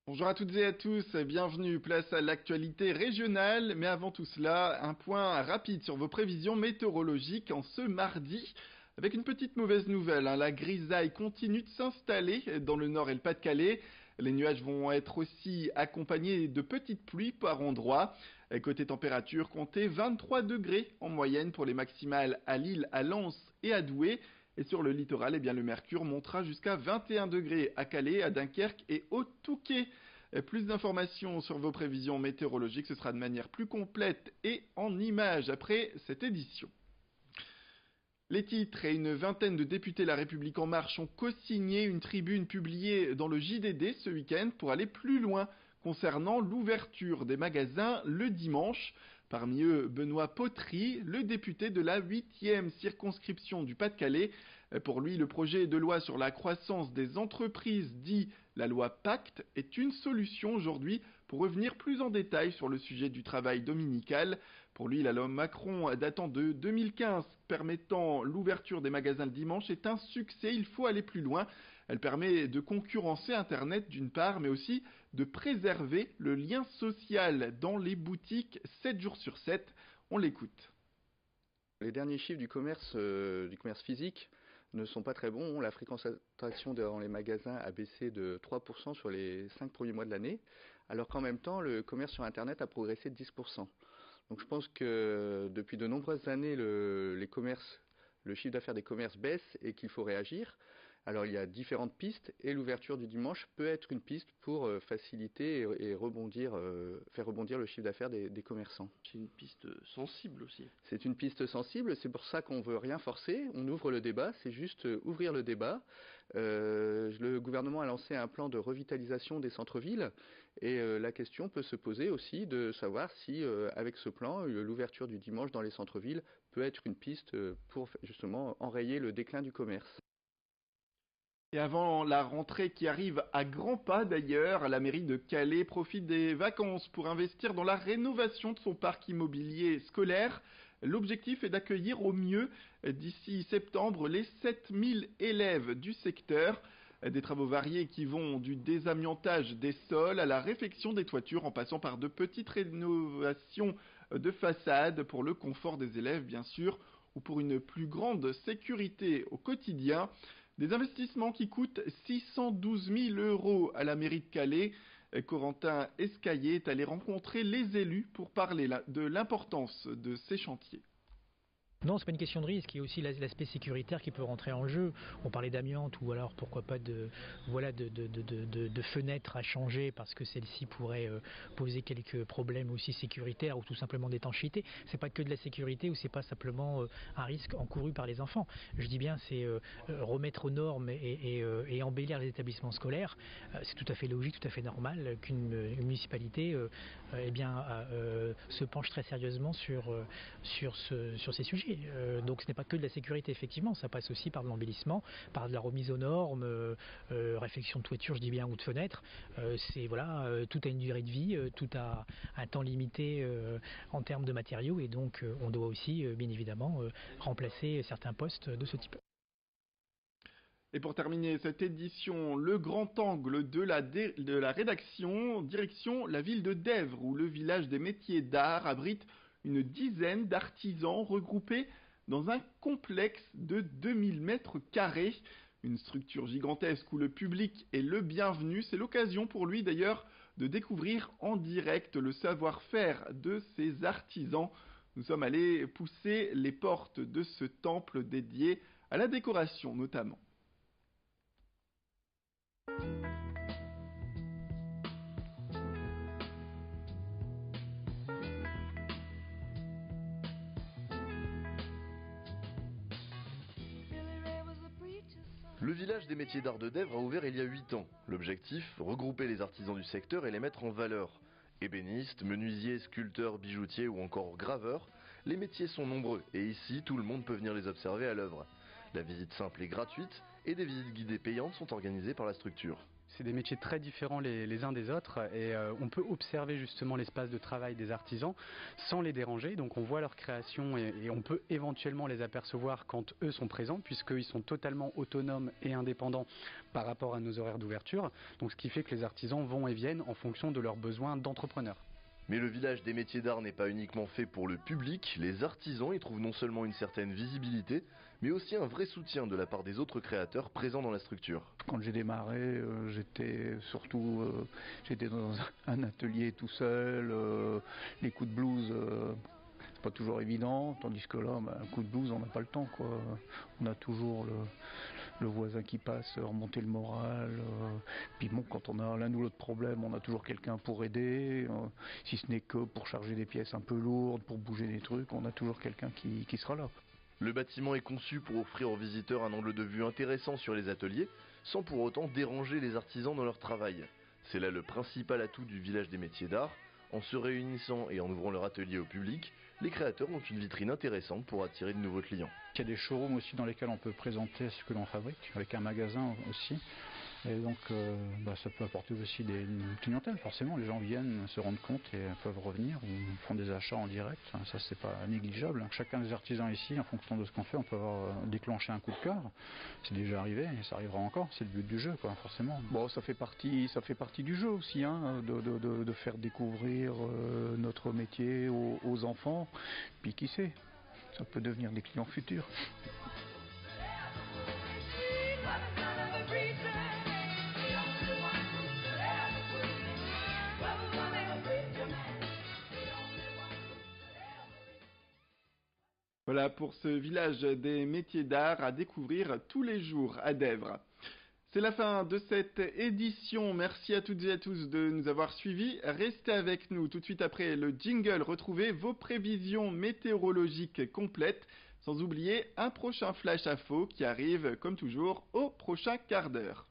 Bonjour à toutes et à tous, bienvenue, place à l'actualité régionale, mais avant tout cela, un point rapide sur vos prévisions météorologiques en ce mardi, avec une petite mauvaise nouvelle, la grisaille continue de s'installer dans le nord et le Pas-de-Calais, les nuages vont être aussi accompagnés de petites pluies par endroits. Côté température, comptez 23 degrés en moyenne pour les maximales à Lille, à Lens et à Douai. Et sur le littoral, le mercure montera jusqu'à 21 degrés à Calais, à Dunkerque et au Touquet. Plus d'informations sur vos prévisions météorologiques, ce sera de manière plus complète et en images après cette édition. Les titres et une vingtaine de députés La République En Marche ont co-signé une tribune publiée dans le JDD ce week-end pour aller plus loin concernant l'ouverture des magasins le dimanche. Parmi eux, Benoît Potry, le député de la 8e circonscription du Pas-de-Calais. Pour lui, le projet de loi sur la croissance des entreprises, dit la loi Pacte, est une solution aujourd'hui pour revenir plus en détail sur le sujet du travail dominical. Pour lui, la loi Macron datant de 2015 permettant l'ouverture des magasins le dimanche est un succès, il faut aller plus loin. Elle permet de concurrencer Internet d'une part, mais aussi de préserver le lien social dans les boutiques 7 jours sur 7. On l'écoute. Les derniers chiffres du commerce physique ne sont pas très bons. La fréquentation dans les magasins a baissé de 3% sur les 5 premiers mois de l'année, alors qu'en même temps, le commerce sur Internet a progressé de 10%. Donc je pense que depuis de nombreuses années, le chiffre d'affaires des commerces baisse et qu'il faut réagir. Alors il y a différentes pistes et l'ouverture du dimanche peut être une piste pour faciliter et faire rebondir le chiffre d'affaires des commerçants. C'est une piste sensible aussi. C'est une piste sensible, c'est pour ça qu'on veut rien forcer, on ouvre le débat, c'est juste ouvrir le débat. Le gouvernement a lancé un plan de revitalisation des centres-villes et la question peut se poser aussi de savoir si avec ce plan, l'ouverture du dimanche dans les centres-villes peut être une piste pour justement enrayer le déclin du commerce. Et avant la rentrée qui arrive à grands pas d'ailleurs, la mairie de Calais profite des vacances pour investir dans la rénovation de son parc immobilier scolaire. L'objectif est d'accueillir au mieux d'ici septembre les 7000 élèves du secteur. Des travaux variés qui vont du désamiantage des sols à la réfection des toitures en passant par de petites rénovations de façade pour le confort des élèves bien sûr ou pour une plus grande sécurité au quotidien. Des investissements qui coûtent 612 000 € à la mairie de Calais. Corentin Escaillé est allé rencontrer les élus pour parler de l'importance de ces chantiers. Non, c'est pas une question de risque, il y a aussi l'aspect sécuritaire qui peut rentrer en jeu. On parlait d'amiante ou alors pourquoi pas de fenêtres à changer parce que celle-ci pourrait poser quelques problèmes aussi sécuritaires ou tout simplement d'étanchéité. C'est pas que de la sécurité ou c'est pas simplement un risque encouru par les enfants. Je dis bien c'est remettre aux normes et embellir les établissements scolaires. C'est tout à fait logique, tout à fait normal qu'une municipalité se penche très sérieusement sur ces sujets. Donc ce n'est pas que de la sécurité effectivement, ça passe aussi par de l'embellissement, par de la remise aux normes, réfection de toiture je dis bien ou de fenêtres. Tout a une durée de vie, tout a un temps limité en termes de matériaux et donc on doit aussi bien évidemment remplacer certains postes de ce type. Et pour terminer cette édition, le grand angle de la rédaction, direction la ville de Dèvres, où le village des métiers d'art abrite une dizaine d'artisans regroupés dans un complexe de 2000 mètres carrés. Une structure gigantesque où le public est le bienvenu. C'est l'occasion pour lui d'ailleurs de découvrir en direct le savoir-faire de ces artisans. Nous sommes allés pousser les portes de ce temple dédié à la décoration notamment. Le village des métiers d'art de Dèvres a ouvert il y a 8 ans. L'objectif, regrouper les artisans du secteur et les mettre en valeur. Ébénistes, menuisiers, sculpteurs, bijoutiers ou encore graveurs, les métiers sont nombreux et ici tout le monde peut venir les observer à l'œuvre. La visite simple est gratuite et des visites guidées payantes sont organisées par la structure. C'est des métiers très différents les uns des autres et on peut observer justement l'espace de travail des artisans sans les déranger. Donc on voit leur création et on peut éventuellement les apercevoir quand eux sont présents puisqu'ils sont totalement autonomes et indépendants par rapport à nos horaires d'ouverture. Donc ce qui fait que les artisans vont et viennent en fonction de leurs besoins d'entrepreneurs. Mais le village des métiers d'art n'est pas uniquement fait pour le public. Les artisans y trouvent non seulement une certaine visibilité, mais aussi un vrai soutien de la part des autres créateurs présents dans la structure. Quand j'ai démarré, j'étais dans un atelier tout seul. Les coups de blues, c'est pas toujours évident, tandis que là, un coup de blues, on n'a pas le temps, quoi. On a toujours le voisin qui passe, remonter le moral. Puis bon, quand on a l'un ou l'autre problème, on a toujours quelqu'un pour aider. Si ce n'est que pour charger des pièces un peu lourdes, pour bouger des trucs, on a toujours quelqu'un qui sera là. Le bâtiment est conçu pour offrir aux visiteurs un angle de vue intéressant sur les ateliers, sans pour autant déranger les artisans dans leur travail. C'est là le principal atout du village des métiers d'art. En se réunissant et en ouvrant leur atelier au public, les créateurs ont une vitrine intéressante pour attirer de nouveaux clients. Il y a des showrooms aussi dans lesquels on peut présenter ce que l'on fabrique, avec un magasin aussi. Et donc ça peut apporter aussi une clientèle, forcément. Les gens viennent, se rendent compte et peuvent revenir ou font des achats en direct. Ça, c'est pas négligeable. Chacun des artisans ici, en fonction de ce qu'on fait, on peut déclencher un coup de cœur. C'est déjà arrivé et ça arrivera encore. C'est le but du jeu, quoi, forcément. Bon, ça fait partie du jeu aussi, hein, de faire découvrir notre métier aux enfants. Puis qui sait, ça peut devenir des clients futurs. Voilà pour ce village des métiers d'art à découvrir tous les jours à Dèvres. C'est la fin de cette édition. Merci à toutes et à tous de nous avoir suivis. Restez avec nous tout de suite après le jingle. Retrouvez vos prévisions météorologiques complètes. Sans oublier un prochain flash info qui arrive comme toujours au prochain quart d'heure.